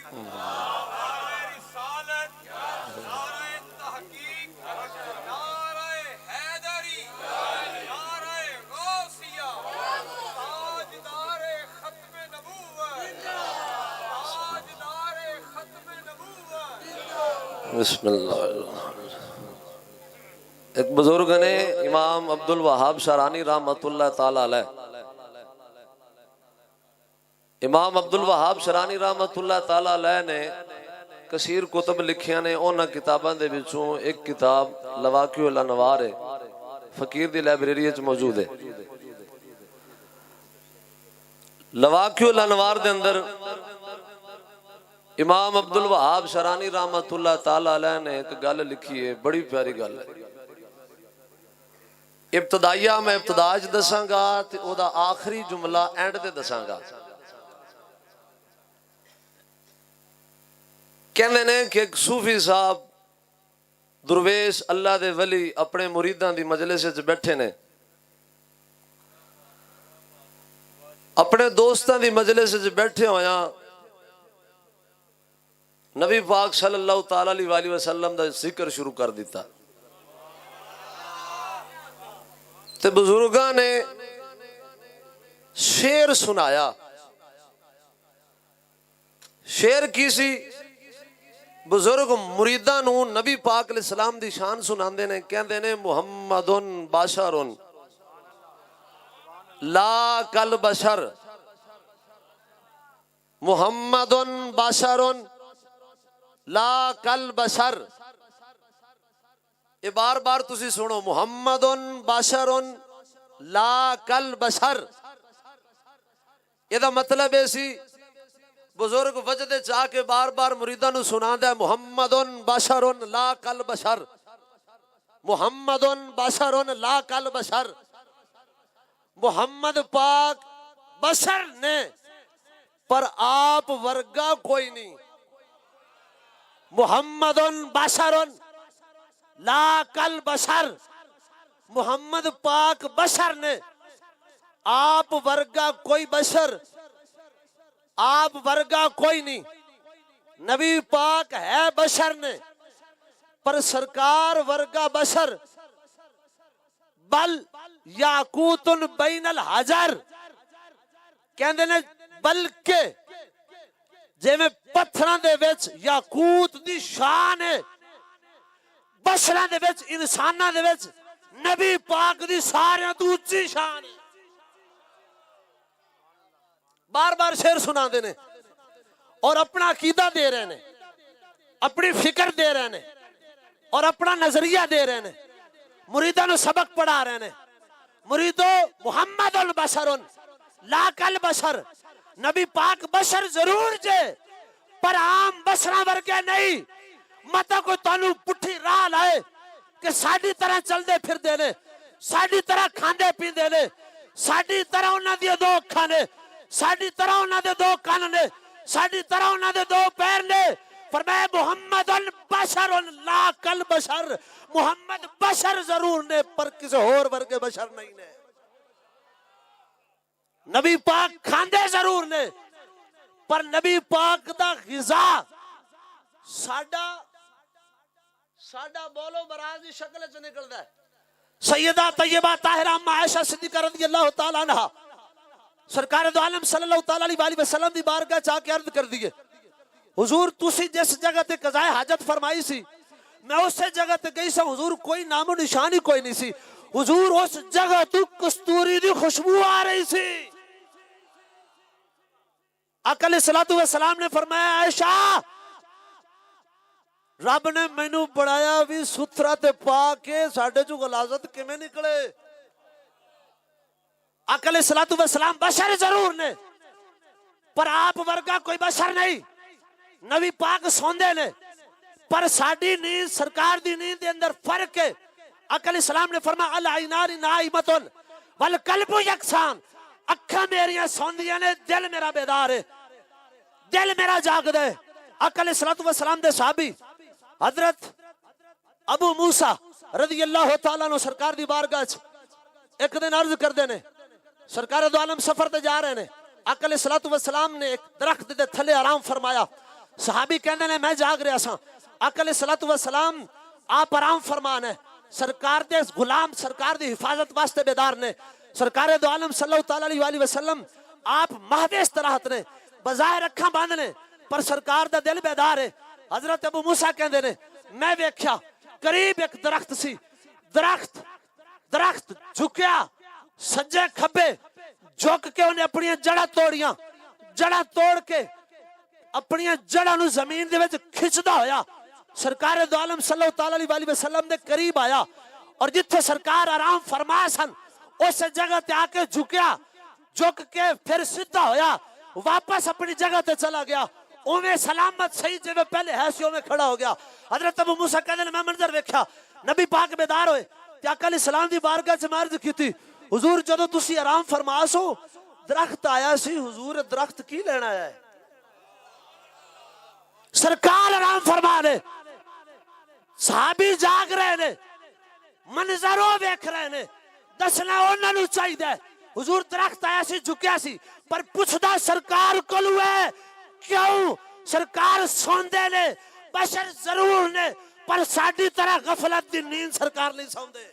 بسم اللہ۔ ایک بزرگ نے امام عبد الوہاب شرانی رحمۃ اللہ تعالی علیہ، امام عبد الوہاب شرانی رحمۃ اللہ تعالی علیہ نے کثیر کتب لکھیاں نے، انہاں کتاباں دے وچوں ایک کتاب لواقع الانوار ہے، فقیر دی لائبریری وچ موجود ہے۔ لواقع الانوار دے اندر امام عبد الوہاب شرانی رحمۃ اللہ تعالی علیہ نے ایک گل لکھی ہے، بڑی پیاری گل ہے۔ ابتدائیہ میں ابتداء وچ دساں گا تے او دا آخری جملہ اینڈ تے دساں گا۔ کہندے نے کہ ایک صوفی صاحب درویش اللہ دے ولی اپنے مریداں دی مجلس وچ بیٹھے نے، اپنے دوستاں دی مجلس وچ بیٹھے ہویاں نبی پاک صلی اللہ تعالی علیہ وآلہ وسلم دا ذکر شروع کر دیتا، تے بزرگاں نے شعر سنایا۔ شعر کی سی؟ بزرگ مریداں نو نبی پاک علیہ السلام دی شان سناندے نے، کہندے نے محمد بشر لا کل بشر، محمد بشر لا کل بشر۔ یہ بار بار تسی سنو، محمد بشر لا کل بشر۔ یہ دا مطلب ہے سی بزرگ وجد چاہ کے بار بار مریداں نو سنا دے، محمد بشر لا کل بشر، محمد بشر لا کل بشر۔ محمد پاک بشر نے پر آپ ورگا کوئی نہیں، محمد بشر لا کل بشر۔ محمد پاک بشر نے، آپ ورگا کوئی بشر، آپ ورگا کوئی نہیں۔ نبی پاک ہے بشر نے پر سرکار ورگا بشر، بل یاقوت بین الحجر، کہندے نے بلکہ جے میں پتھراں دے وچ یاقوت دی شان ہے، بشراں دے وچ انساناں دے وچ نبی پاک دی سارے تو اونچی شان ہے۔ بار بار شعر سنا دینے اور اپنا عقیدہ دے رہے ہیں، اپنی فکر دے رہے ہیں اور اپنا نظریہ دے رہے ہیں، مریدوں نے سبق پڑھا رہے ہیں۔ مریدو محمد البشر لا کل بشر، نبی پاک بشر ضرور جے پر عام بشراں ورگے نہیں۔ متا کوئی تانوں پٹھی راہ لائے کہ ساڈی طرح چل دے پھر دے نے، ساڈی طرح کھاندے پی دے نے، ساڈی طرح انہاں دی دو اکھاں نے، ساڈی طرح انہاں دے دو کان نے، ساڈی طرح انہاں دے دو پیر نے۔ فرمایا محمد بشر لا کل بشر، محمد بشر ضرور نے پر کسی اور ورگے بشر نہیں نے۔ نبی پاک کھاندے ضرور نے پر نبی پاک دا غذا ساڈا بولو براز دی شکل چ نکلدا ہے۔ سیدہ طیبہ طاہرہ اما عائشہ صدیقہ رضی اللہ تعالی عنہا سرکار دو عالم صلی اللہ تعالی علیہ وسلم دی بارگاہ چاہ کے عرض کر دیئے، حضور تسی جس جگہ تے قضائے حاجت فرمائی سی میں اس سے جگہ تے گئی سا، حضور کوئی نام و نشانی کوئی نہیں سی، حضور اس جگہ تو کستوری دی خوشبو آ رہی سی۔ آقا علیہ السلام نے فرمایا عائشہ رب نے مینوں بڑھایا بھی ستھرا تے پاک کے ساڈے چوں غلاظت کیویں نکلے۔ آقا علیہ السلام بشر ضرور نے پر آپ ورگا کوئی بشر نہیں۔ نبی پاک سوندے نے پر ساڈی نیند سرکار دی نیند دے اندر فرق ہے۔ آقا علیہ السلام نے فرمایا العینان نائمتن والقلب یکسان، اکھاں میریاں سوندیاں نے دل میرا بیدار ہے، دل میرا جاگدا ہے۔ آقا علیہ السلام دے صحابی حضرت ابو موسیٰ رضی اللہ تعالیٰ عنہ سرکار دی بارگاہ ایک دن عرض کر دینے، سرکار دو عالم سفر تے جا رہے ہیں، آقا علیہ السلام نے ایک درخت دے تھلے آرام فرمایا، صحابی کہندے نے میں جاگ رہا سا، آقا علیہ الصلوۃ والسلام آپ آرام فرمان ہے، سرکار دے غلام سرکار دی حفاظت واسطے بیدار نے، سرکار دو عالم صلی اللہ تعالی علیہ وسلم آپ مہدے استراحت نے، بظاہر اکھاں بند نے پر سرکار دا دل بیدار ہے۔ حضرت ابو موسیٰ کہندے نے میں ویکھیا قریب ایک درخت سی، درخت جھکیا سجے کھبے، جھک کے انہیں اپنی جڑا توڑیاں، جڑا توڑ کے اپنی جڑا نو زمین دے وچ کھچدا ہویا سرکار دو عالم صلی اللہ تعالی علیہ وسلم دے قریب آیا، اور جتھے سرکار آرام فرما سن اس جگہ تے آ کے جھکیا، جھک کے پھر سیدھا ہویا، واپس اپنی جگہ تے چلا گیا، اوویں سلامت صحیح جے پہلے ہے سی اوویں کھڑا ہو گیا۔ حضرت ابو موسیٰ کہندے نے میں منظر ویکھیا، نبی پاک بیدار ہوئے تے آقا علیہ السلام دی بارگاہ وچ عرض کیتی حضور جدوں تسی آرام فرما سو درخت آیا سی، حضور درخت کی لینا ہے؟ سرکار آرام فرما لے، صحابی جاگ رہے نے، منظروں ویکھ رہے نے، دسنا انہاں نوں چاہیے حضور درخت آیا سی جھکیا سی، پر پوچھدا سرکار کولوں ہے کیوں؟ سرکار سوندے نے، بشر ضرور نے پر ساڈی طرح غفلت دی نیند سرکار نہیں سوندے۔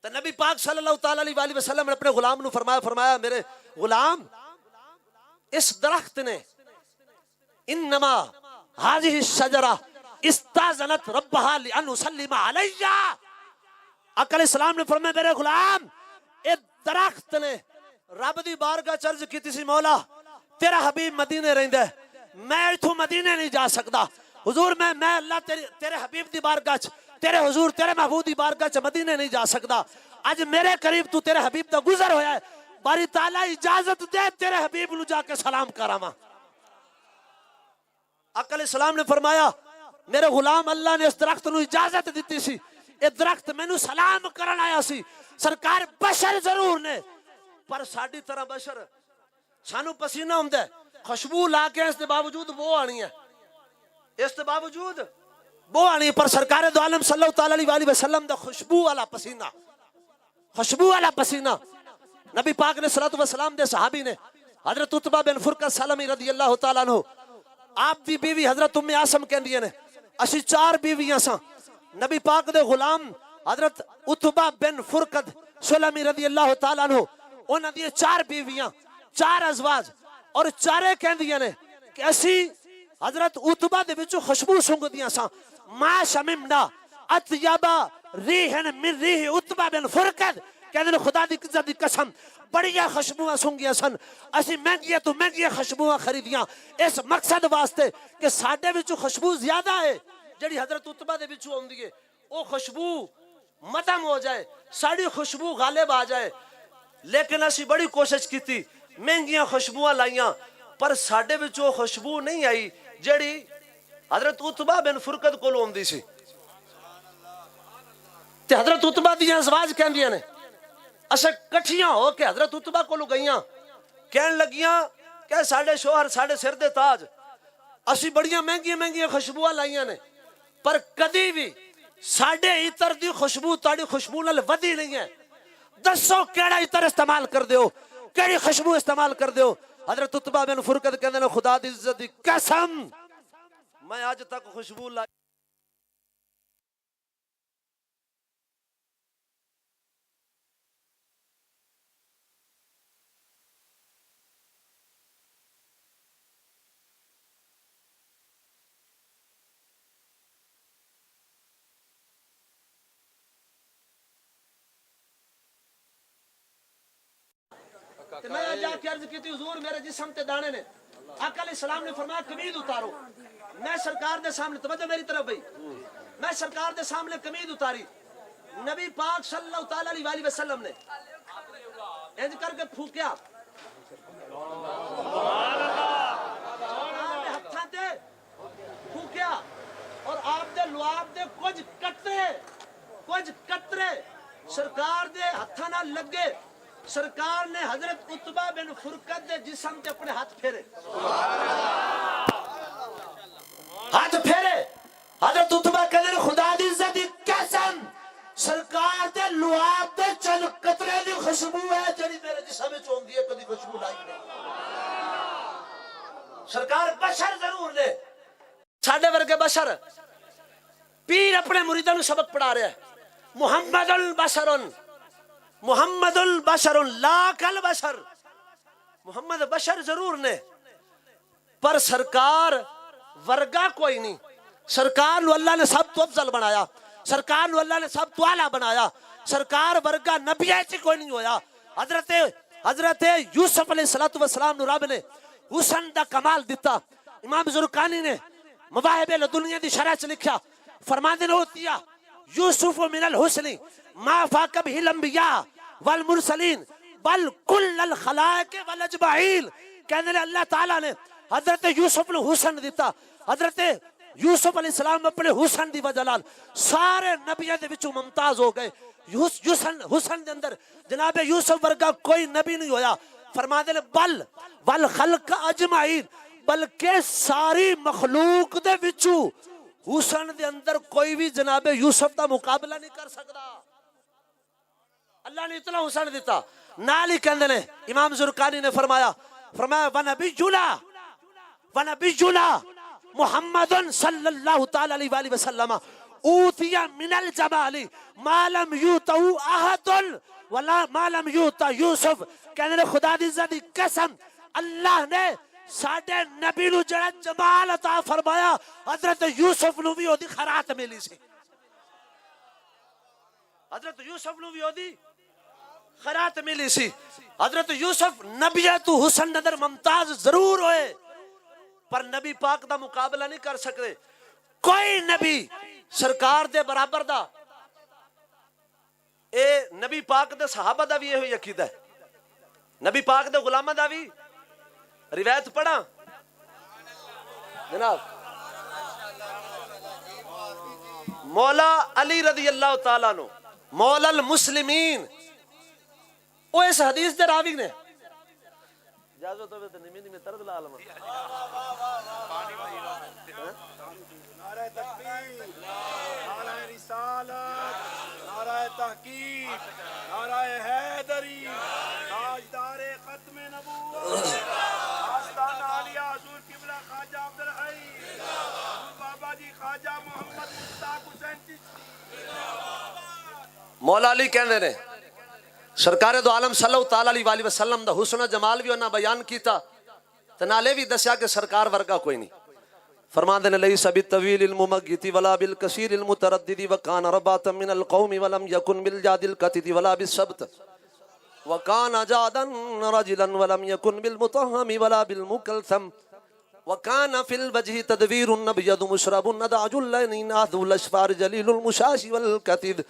تو نبی پاک صلی اللہ تعالی علیہ وسلم نے اپنے غلام نو فرمایا میرے غلام اس درخت نے انما هذه الشجرہ استاذنت ربها لان اسلم علی، آقا علیہ السلام نے فرمایا میرے غلام اے درخت نے رب دی بارگاہ چ عرض کیتی سی مولا تیرا حبیب مدینے رہندا ہے، میں ایتھوں مدینے نہیں جا سکدا، حضور میں اللہ تیرے حبیب دی بارگاہ چ تیرے حضور تیرے محبوب دی بارگاہ چ مدینے نہیں جا سکدا، اج میرے قریب تو تیرے حبیب دا گزر ہویا ہے، باری تعالیٰ اجازت دے تیرے حبیب نو جا کے سلام کراواں۔ آقا علیہ السلام نے فرمایا میرے غلام اللہ نے اس درخت نو اجازت دیتی سی، اے درخت مینوں سلام کرن آیا سی، سرکار بشر ضرور نے پر ساڈی طرح بشر سانو پسینہ ہوندا ہے، خوشبو لا کے اس دے باوجود بو آنی ہے، اس دے باوجود بو آنی ہے، پر سرکار دو عالم صلی اللہ تعالی علیہ وسلم دا خوشبو والا پسینہ، خوشبو والا پسینہ۔ نبی پاک نے صلوات و سلام دے صحابی نے حضرت عتبہ بن فرقد سلمی رضی اللہ تعالی عنہ، آپ دی بیوی حضرت ام عاصم کہندی نے اسی 4 بیویاں ساں، نبی پاک دے غلام حضرت عتبہ بن فرقد سلمی رضی اللہ تعالی عنہ انہاں دی 4 بیویاں 4 ازواج، اور چارے کہندیاں نے کہ اسی حضرت عتبہ دے وچوں خوشبو سونگدیاں ساں، ما شممنا اطیب ریح من ریح عتبہ بن فرقد، کہندے نے خدا دی عزت دی قسم بڑیاں خوشبوئیں سونگیاں سن، اسی مہنگیاں تو مہنگیاں خوشبوئیں خریدیاں اس مقصد واسطے کہ ساڈے وچوں خوشبو زیادہ ہے جڑی حضرت عتبہ دے وچوں ہوندی ہے، او خوشبو مدم ہو جائے، ساڑی خوشبو غالب آ جائے، لیکن اسی بڑی کوشش کیتی مہنگیاں خوشبوئیں لائیاں پر ساڈے وچوں خوشبو نہیں آئی جڑی حضرت عتبہ بن فرقد کولوں ہوندی سی۔ تے حضرت عتبہ دیاں ازواج کہندیاں نے اسے کٹھیاں ہو کے حضرت عتبہ کولوں گئیاں، کہن لگیاں کہ ساڈے شوہر ساڈے سر دے تاج، اسی بڑیاں مہنگیاں خوشبوئیں لائیاں نے پر کدی بھی ساڈے عطر دی خوشبو تاڑی خوشبو نال ودی نہیں ہے، دسو کیڑا عطر استعمال کر دیو، کیڑی خوشبو استعمال کر دیو؟ حضرت عتبہ بن فرقد کہندے نے خدا دی عزت دی قسم میں آج تک خوشبو لائی میں جا کے عرض کی تھی حضور میرے جسم تے دانے نے، آقا علیہ السلام نے فرمایا قمید اتارو، میں سرکار دے سامنے توجہ میری طرف بھئی، میں سرکار دے سامنے قمید اتاری، نبی پاک صلی اللہ تعالی علیہ وسلم نے انج کر کے پھوکیا، آپ دے ہتھاں تے پھوکیا اور آپ دے لعاب دے کچھ قطرے سرکار دے ہتھاں نال لگے، سرکار نے حضرت عتبہ بن فرقد دے جسم تے اپنے ہاتھ پھیرے، ہاتھ پھیرے، حضرت عتبہ کہنے خدا دی عزت دی قسم سرکار دے لعاب دے چند قطرے دی خوشبو ہے جڑی میرے جسم وچ ہوندی ہے، کدی خوشبو لائی نہیں۔ سرکار بشر ضرور نے ساڈے ورگے بشر پیر اپنے مریداں نو سبق پڑھا رہا ہے محمد البشر محمد البشر لا کل بشر محمد بشر ضرور نے پر سرکار ورگا کوئی نہیں سرکار نو اللہ نے سب تو افضل بنایا سرکار نو اللہ نے سب تو اعلیٰ بنایا سرکار ورگا نبی ایچ کوئی نہیں ہویا حضرت یوسف علیہ السلام نو رب نے حسن دا کمال دیتا امام زرقانی نے مواہب لدنیا دی شرح سے لکھا فرماندے نے ہوتی ہے یوسف من الحسن ما فاق به الانبیاء والمرسلین بل کل الخلائق والاجمعین کہنے اللہ تعالیٰ نے حضرت یوسف نے حسن دیتا حضرت یوسف علیہ السلام اپنے حسن دی وجہ لال سارے نبیوں دے وچوں ممتاز ہو گئے حسن دے اندر جناب یوسف ورگا کوئی نبی نہیں ہویا فرماتے نے بل والخلق اجمعین بلکہ ساری مخلوق دے وچوں حسن دے اندر کوئی بھی جناب یوسف دا مقابلہ نہیں کر سکتا اللہ نے اتنا حسن دیتا نالی کہندے نے امام زرقانی نے فرمایا ونبینا محمد صلی اللہ تعالی علیہ وآلہ وسلم اوتی من الجمال ما لم یوتو احد ولا ما لم یوتا یوسف کہندے نے خدا دی عزت دی قسم اللہ نے ساڈے نبی نو جڑا جمال عطا فرمایا حضرت یوسف نو بھی اودی خیرات ملی سی حضرت یوسف نو بھی اودی خیرات ملی سی حضرت یوسف نبی تو حسن نظر ممتاز ضرور ہوئے پر نبی پاک دا مقابلہ نہیں کر سکتے کوئی نبی سرکار دے برابر دا اے نبی پاک دے صحابہ دا بھی یہ ہوئی عقیدہ ہے نبی پاک دے غلامہ دا بھی روایت پڑھا جناب مولا علی رضی اللہ تعالیٰ عنہ مولا المسلمین وہ اس حدیث دے راوی نے اجازت ہوئے تو نمی میں ترد العالم نعرہ تکبیر نعرہ رسالت نعرہ تحقیق نعرہ حیدری تاجدار ختم نبوت آستانہ علی حضور قبلہ خواجہ عبدالحی بابا جی خواجہ محمد مشتاق حسین چشتی مولا علی کہنے نے سرکار دو عالم صلی اللہ تعالی علیہ وسلم دا حسن و جمال بھی انہاں بیان کیتا تنالے بھی دسیا کہ سرکار ورگا کوئی نہیں فرمان دینے لیس بالطویل الممگتی ولا بالکثیر المتردد وکان رباتا من القوم ولم یکن بالجاد القتد ولا بالسبت وکان جادا رجلا ولم یکن بالمطہم ولا بالمکلثم وکان فی الوجہ تدویر النبید مشرب ندعج اللینین آذو الاشفار جلیل المشاش والکتد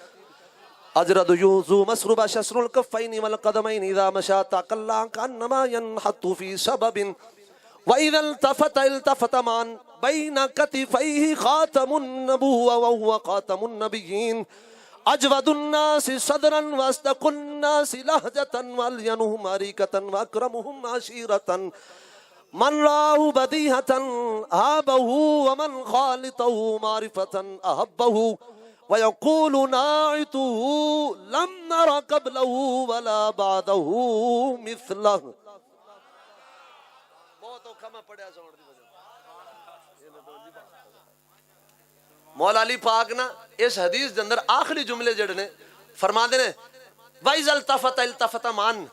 اجرد یوزو مسرب شسر الکفین والقدمین اذا مشا تاقلا کانما ینحط فی سبب وَإِذَا الْتَفَتَ مَعًا بَيْنَ كَتِفَيْهِ خَاتَمُ النَّبُوَّةِ وَهُوَ خَاتَمُ النَّبِيِّينَ أَجْوَدُ النَّاسِ صَدْرًا وَأَصْدَقُ النَّاسِ لَهْجَةً وَأَلْيَنُهُمْ عَرِيكَةً وَأَكْرَمُهُمْ عَشِيرَةً مَنْ رَآهُ بَدِيهَةً هَابَهُ وَمَنْ خَالِطَهُ مَعْرِفَةً أَحَبَّهُ وَيَقُولُ نَاعِتُهُ لَمْ نَرَ قَبْلَهُ وَلَا بَعْدَهُ مِثْلَهُ مولا علی پاک نا اس حدیث دے اندر آخری جملے جڑے نے فرما دے نے وَإِذَا الْتَفَتَ مَعًا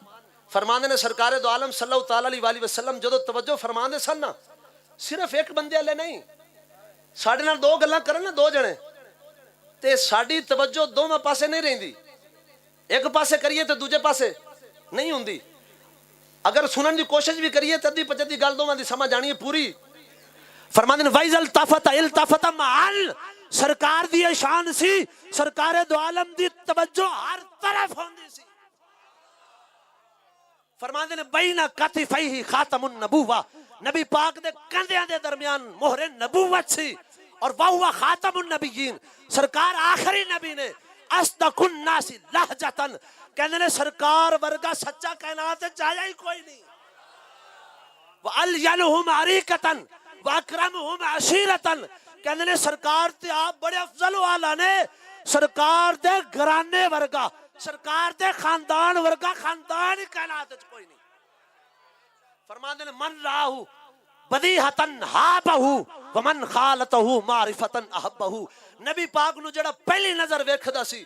فرما دے نے سرکار دو عالم صلی اللہ تعالی علیہ وسلم جدو توجہ فرما دے سن نا صرف ایک بندے والے نہیں ساڈے نال دو گلاں کرن نا دو جنے تے ساڈی توجہ دوواں پاسے نہیں رہندی ایک پاسے کریے تے دوجے پاسے نہیں ہوندی اگر سنن دی کوشش بھی کریے تدی پچدی گل دوواں دی سمجھ آنی ہے پوری فرماندے نے وَإِذَا الْتَفَتَ مَعًا سرکار دی شان سی سرکار دو عالم دی توجہ ہر طرف ہوندی سی فرماندے نے بین کتفیہ خاتم النبوہ نبی پاک دے کندھیاں دے درمیان مہر نبوت سی اور وہ خاتم النبیین سرکار آخری نبی نے اصدق الناس لہجتن کہنے نے سرکار ورگا سچا کائنات چاہیا ہی کوئی نہیں وَأَلْيَنُهُمْ عَرِيكَةً وَأَكْرَمُهُمْ عَشِيرَةً کہنے نے سرکار تے آپ بڑے افضل والا نے سرکار دے گرانے ورگا سرکار دے خاندان ورگا خاندان ہی کائنات کوئی نہیں فرماندے نے من راہو بدیہتن ہابہو ومن خالتہو معرفتن احبہو. نبی پاک نو جڑا پہلی نظر ویکھدا سی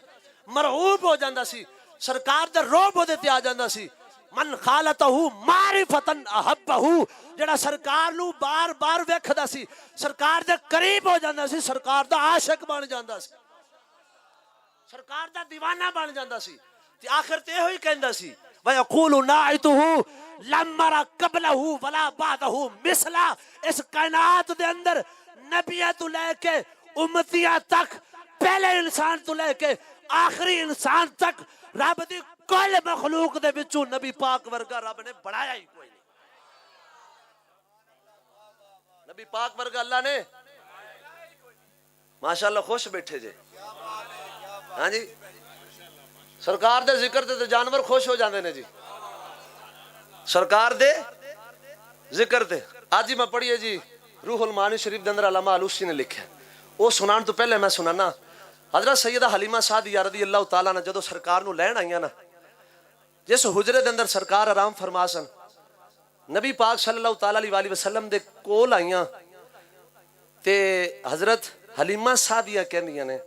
مرعوب ہو جاندا سی, سرکار دا روب اودے تے آ جاندا سی. من خالتہو معرفتن احبہو, جڑا سرکار نو بار بار ویکھدا سی سرکار دے قریب ہو جاندا سی, سرکار دا عاشق بن جاندا سی, سرکار دا دیوانہ بن جاندا سی. تے آخر تے ہوئی کہندا سی وَيَقُولُ نَاعِتُهُ لَمْ مَرَ قَبْلَهُ وَلَا بَعْدَهُ مِثْلَ. اس کائنات دے اندر نبیہ تو لے کے امتیہ تک, پہلے انسان تو لے کے آخری انسان تک, رب دی کل مخلوق دے وچوں نبی پاک ورگا رب نے بڑھایا ہی کوئی نہیں. نبی پاک ورگا اللہ نے ماشاءاللہ خوش بیٹھے جے. ہاں جی, سرکار دے ذکر تے جانور خوش ہو جاندے نے جی, سرکار دے ذکر تے. آج ہی میں پڑھیے جی روح المعانی شریف دے اندر علامہ علوسی نے لکھا, وہ سنان تو پہلے میں سنانا. حضرت سیدہ حلیمہ سعدیہ رضی اللہ تعالیٰ نے جدو سرکار نو لین آئیاں نا, جس حجرے دے اندر سرکار آرام فرما سن, نبی پاک صلی اللہ تعالیٰ علیہ وسلم دے کول آئیاں تے حضرت حلیمہ سعدیہ کہندیاں نے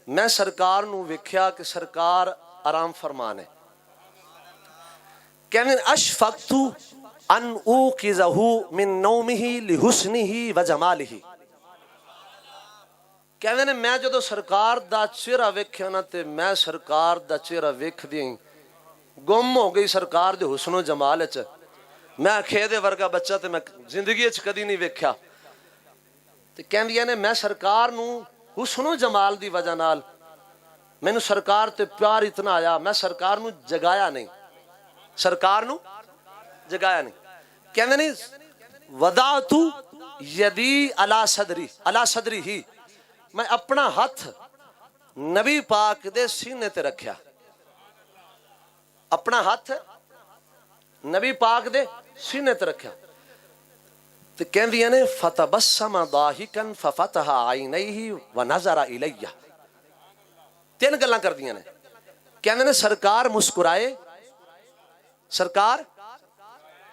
میں سرکار نو ویکھیا کہ سرکار آرام فرمانے, کہندے اشفقت ان اوقظہ من نومہ لحسنہ وجمالہ. کہندے نے میں جدو سرکار دا چہرہ ویکھیا نا تے میں سرکار دا چہرہ ویکھ دی گم ہو گئی سرکار دے حسن و جمال وچ. میں کھیدے ورگا بچہ تے میں زندگی وچ کدی نہیں ویکھیا. تے کہندیاں نے میں سرکار نو حسن و جمال دی وجہ نال مینوں سرکار تے پیار اتنا آیا, میں سرکار نو جگایا نہیں, سرکار نو جگایا نہیں. کہندے نہیں وضعت یدی علی صدری ہی, میں اپنا ہاتھ نبی پاک دے سینے تے رکھیا, اپنا ہاتھ نبی پاک دے سینے تے رکھیا. تے کہندیاں نے فتبسم ضاحکا ففتح عینیہ ونظر الیہ. تین گلاں کردیاں نے. کہندے نے سرکار مسکرائے, سرکار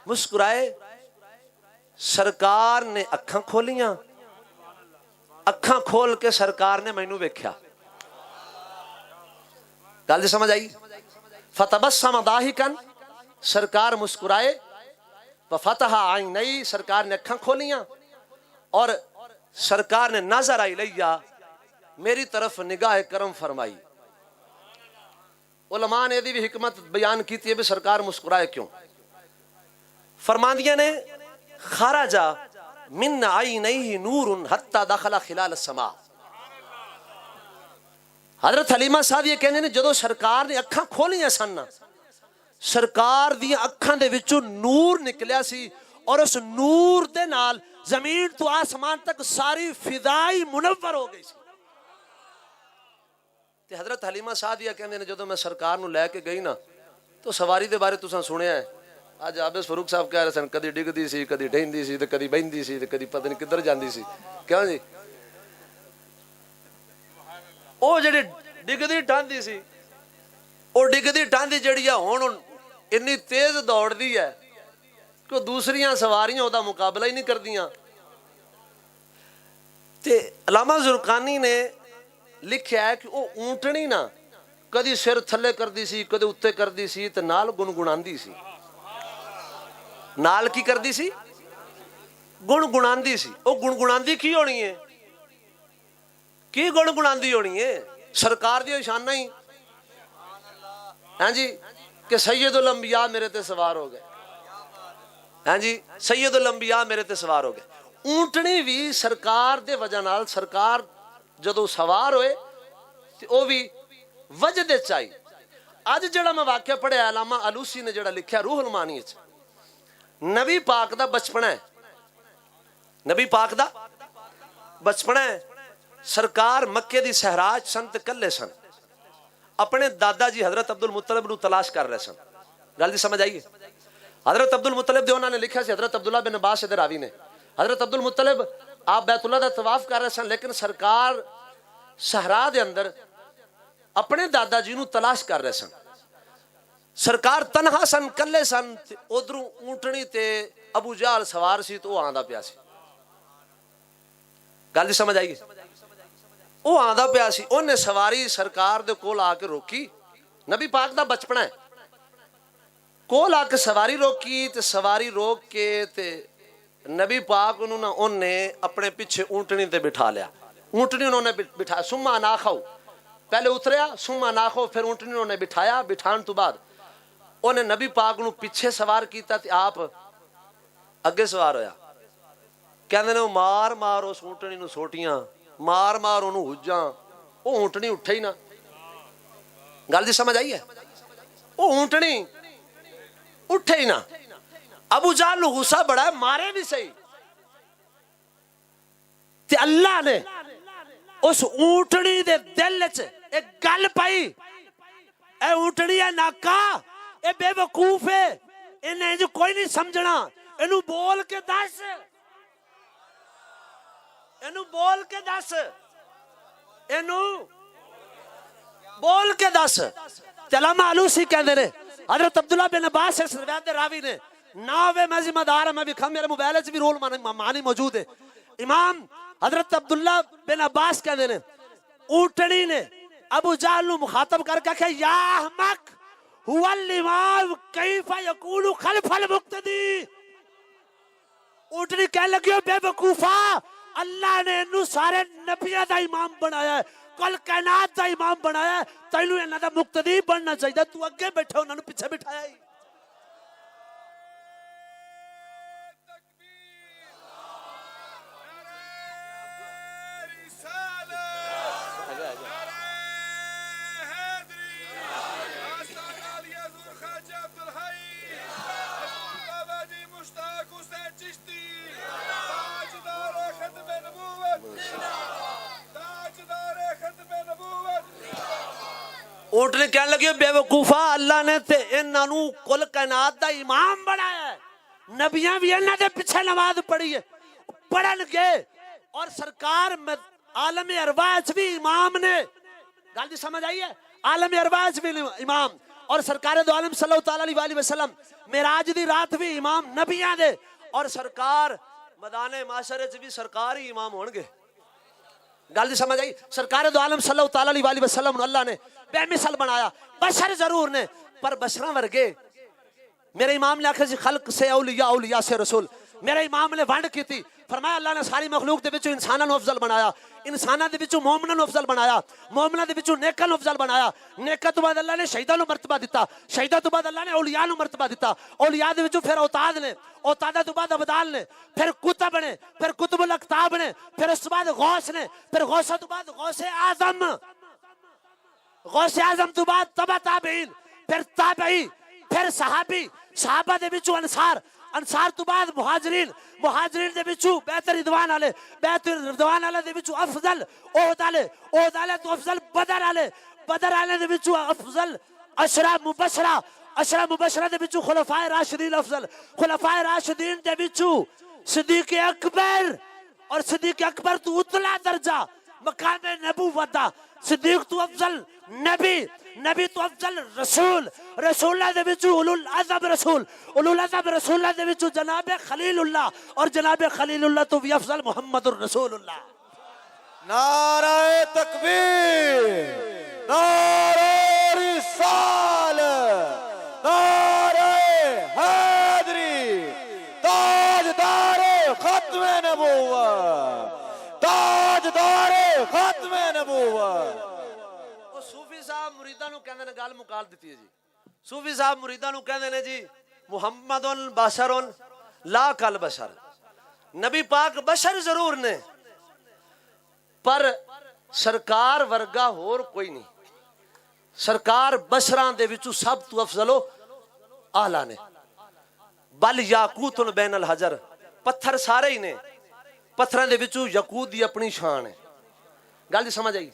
مسکرائے, سرکار نے اکھاں کھولیاں, اکھاں کھول کے سرکار نے مینوں ویکھیا. گل سمجھ آئی؟ فتبسم ضاحکا, سرکار مسکرائے, وفتح عینی, سرکار نے اکھاں کھولیاں, اور سرکار نے نظر الیہ, میری طرف نگاہ کرم فرمائی. علماء نے دی بھی حکمت بیان کی تھی بھی سرکار مسکرائے کیوں. فرماندیاں نے خرج من عینیہ نور حتی دخل خلال السماء. حضرت حلیمہ سعدیہ کہنے نے جدو سرکار نے اکھاں کھولیاں سن, سرکار دی اکھاں دے وچوں نور نکلیا سی, اور اس نور دے نال زمین تو آسمان تک ساری فضائی منور ہو گئی سی. تے حضرت حلیمہ سعدیہ کہندے نے جدو میں سرکار نو لے کے گئی نا تو سواری دے بارے تساں سنیا ہے, آج عابد فاروق صاحب کہہ رہے سن کدی ڈگدی سی, کدی ڈھیندی سی, تے کدی بہندی سی, تے کدی پتہ نہیں کدھر جاندی سی. کیوں جی او جڑی ڈگدی ٹاندی سی, او ڈگدی ٹاندی جڑی ہے ہن اتنی تیز دوڑ دی ہے کہ دوسریاں سواریاں او دا مقابلہ ہی نہیں کردیاں. تے علامہ زرقانی نے لکھیا ہے کہ او اونٹنی نا کدی سر تھلے کردی سی, کدی اتے کردی سی, تے نال گنگناندی سی. نال کی کردی سی؟ گنگناندی سی. او گنگناندی کی ہونی ہے, کی گنگناندی ہونی ہے؟ سرکار دی شان نہیں ہاں جی کہ سید الانبیاء میرے تے سوار ہو گئے, ہاں جی سید الانبیاء میرے تے سوار ہو گئے. اونٹنی بھی سرکار دے وجہ نال سرکار جدو سوار ہوئے تے او بھی وجہ دے چاہی. آج جڑا میں واقعہ پڑھیا علامہ علوسی نے جڑا لکھیا روح المعانی وچ, نبی پاک دا بچپنا ہے, نبی پاک دا بچپنا ہے. سرکار مکے دی صحراء سن تے کلے سن, اپنے دادا جی حضرت عبد المطلب نو تلاش کر رہے سن. گل دی سمجھ آئیے؟ حضرت عبد المطلب دے انہوں نے لکھا سی, حضرت عبداللہ بن عباس دے راوی نے, حضرت عبد المطلب آپ بیت اللہ دا طواف کر رہے سن, لیکن سرکار صحراء دے اندر اپنے دادا جی نو تلاش کر رہے سن. سرکار تنہا سن کلے سن ادھروں اونٹنی تے ابو جہل سوار سی تو آندا پیا سی گل دی سمجھ آئی وہ آندا پیا سی انہیں سواری سرکار دے کول آ کے روکی نبی پاک دا بچپنا ہے کول آ کے سواری روکی تے سواری روک کے تے نبی پاک انہوں نے اپنے پیچھے اونٹنی تے بٹھا لیا اونٹنی انہوں نے بٹھا سما ناخو پہلے اتریا سما ناخو پھر اونٹنی انہوں نے بٹھایا بٹھان تو بعد انہیں نبی پاک نو پیچھے سوار کیتا تے آپ اگے سوار ہویا کہندے نے مار مار اس اونٹنی نو سوٹیاں مار مار انہوں حجاں وہ اونٹنی اٹھے ہی نہ گل دی سمجھ آئی ہے وہ اونٹنی اٹھے ہی نہ ابو جہل نو غصہ بڑا ہے مارے بھی صحیح تے اللہ نے اس اونٹنی دے دل وچ ایک گل پائی اے اونٹنی ہے ناکا اے بے وقوف ہے انہیں جو کوئی نہیں سمجھنا انہوں بول کے دس انہوں بول کے دس انہوں بول کے دس علامہ آلوسی کہندے نے حضرت عبداللہ بن عباس اس روایت دے راوی نے ناوے میں ذمہ دار ہے میں بھی میرے موبائل وچ بھی رول معنی موجود ہے امام حضرت عبداللہ بن عباس کہندے نے اونٹنی نے ابو جہل نو مخاطب کر کے کہ یا احمق هو الامام کیف یکون خلف المقتدی اونٹنی کہنے لگی بے وقوفا اللہ نے انہوں سارے نبیوں دا امام بنایا ہے کل کائنات دا امام بنایا ہے تینوں انہاں دا مقتدی بننا چاہیے تو اگے بیٹھے انہوں نے پیچھے بٹھایا ہی اونٹ نے کہنے لگی بے وقوفا اللہ نے تے انہوں کل کائنات دا امام بنایا ہے نبیاں بھی انہوں دے پیچھے نماز پڑھی ہے پڑھن گے اور سرکار عالم ارواح بھی امام نے گل دی سمجھ آئی ہے عالم ارواح بھی امام اور سرکار دو عالم صلی اللہ علیہ وسلم معراج دی رات بھی امام نبیاں دے اور سرکار میدان معاشرے چ بھی سرکار ہی امام ہون گے گل دی سمجھ آئی سرکار دو عالم صلی اللہ علیہ وسلم اللہ نے بے مثل بنایا بشر ضرور نے پر بشراں ورگے میرے امام نے آخر جی خلق سے اولیاء اولیاء سے رسول میرے امام نے ونڈ کی تھی فرمایا اللہ نے ساری مخلوق دے وچوں انساناں نو افضل بنایا انساناں دے وچوں مومناں نو افضل بنایا مومناں دے وچوں نیکاں نو افضل بنایا نیکاں تو بعد اللہ نے شہیداں نو مرتبہ دیتا شہیداں تو بعد اللہ نے اولیاء نو مرتبہ دیتا اولیاء دے وچوں پھر اوتاد نے اوتادہ تو بعد ابدال نے پھر کتب نے پھر کتب الاقطاب نے پھر اس بعد غوث نے پھر غوثہ تو بعد غوث اعظم غوث اعظم تو بعد تبع تابعین پھر تابعی پھر صحابی صحابہ دے وچوں انصار انصار تو بعد مہاجرین مہاجرین دے وچوں بیعت رضوان والے بیعت رضوان والے دے وچوں افضل احد والے تو افضل بدر والے دے وچوں افضل عشرہ مبشرہ دے وچوں خلفائے راشدین افضل خلفائے راشدین دے وچوں صدیق اکبر اور صدیق اکبر تو اتلا درجہ مقام نبوت دا صدیق تو افضل نبی تو افضل رسول اللہ دے وچوں اولو العزم رسول اللہ دے وچوں جناب خلیل اللہ اور جناب خلیل اللہ تو بھی افضل محمد الرسول اللہ نعرہ تکبیر نعرہ رسالت نعرہ حیدری تاجدار ختم نبوت تاجدار ختم نبوت صوفی صاحب مریداں نو کہندے نے گل مکال دتی ہے جی صوفی صاحب مریداں نو کہندے نے جی محمد بشر لا کل بشر نبی پاک بشر ضرور نے پر سرکار ورگا ہور کوئی نہیں سرکار بشراں دے وچوں سب تو افضل و اعلی نے بل یاقوت بین الحجر پتھر سارے ہی نے پتھراں دے وچوں یاقوت دی اپنی شان ہے گل دی سمجھ آئی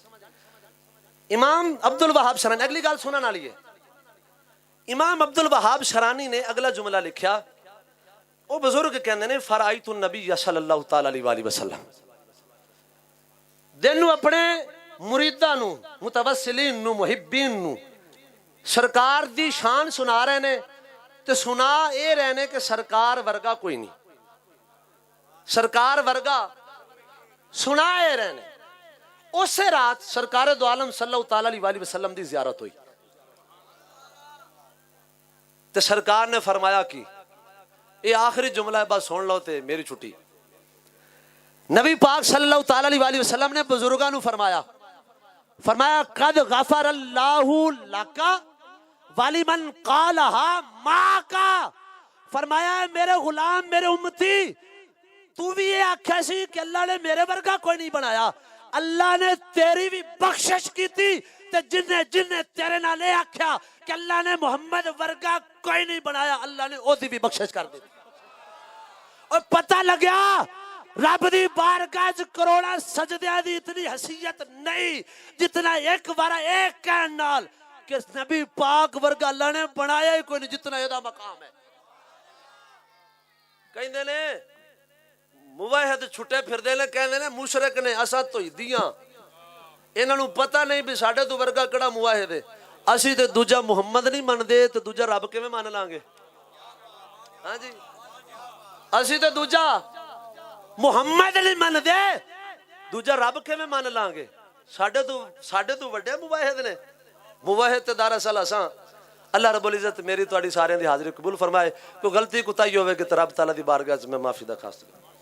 امام عبد الوہاب شرانی اگلی گل سنن والی ہے امام عبد الوہاب شرانی نے اگلا جملہ لکھیا وہ بزرگ کہندے نے فرائیت النبی صلی اللہ تعالی علیہ وسلم دینو اپنے مریداں نو متوسلین نو محبین نو سرکار دی شان سنا رہے نے تے سنا اے رہنے کہ سرکار ورگا کوئی نہیں، سرکار ورگا سنا اے رہنے۔ اسے رات سرکار دو عالم صلی اللہ تعالی علیہ وسلم دی زیارت ہوئی تے سرکار نے فرمایا کی یہ آخری جملہ ہے، بس سن لو تے میری چھٹی۔ نبی پاک صلی اللہ تعالی علیہ وسلم نے بزرگاں نو فرمایا قد غفر اللہ لکا ولمن قالہا ماکا، فرمایا میرے غلام میرے امتی تو بھی یہ آکھیا سی کہ اللہ نے میرے ورگا کوئی نہیں بنایا، اللہ نے تیری بھی بخشش کی تھی تے جن تیرے نال اے آکھیا کہ اللہ نے محمد ورگا کوئی نہیں بنایا، اللہ نے او دی بھی بخشش کر دی۔ اور پتہ لگیا رب دی بارگاہ وچ کروڑا سجدیاں دی اتنی حیثیت نہیں جتنا ایک بارا ایک کہن نال کہ نبی پاک ورگا اللہ نے بنایا ہی کوئی نہیں جتنا یہ دا مقام ہے۔ کہندے نے موحد چھٹے پھر دے نے، کہندے نے مشرک نے اسد تو دیاں، انہاں نوں پتہ نہیں بھی ساڈے تو ورگا کیڑا موحد ہے، اسی تے دوجا محمد نہیں مندے تے دوجا رب کیویں مان لیں گے؟ ہاں جی، اسی تے دوجا محمد نہیں من دے دوجا رب کیویں مان لیں گے؟ ساڈے تو وڈے موحد نے، موحد تے دراصل اساں۔ اللہ رب العزت میری تہاڈی سارے دی حاضری قبول فرمائے، کوئی غلطی کوتاہی ہوے کہ رب تعالیٰ دی بارگاہ وچ میں معافی درخواست کروں۔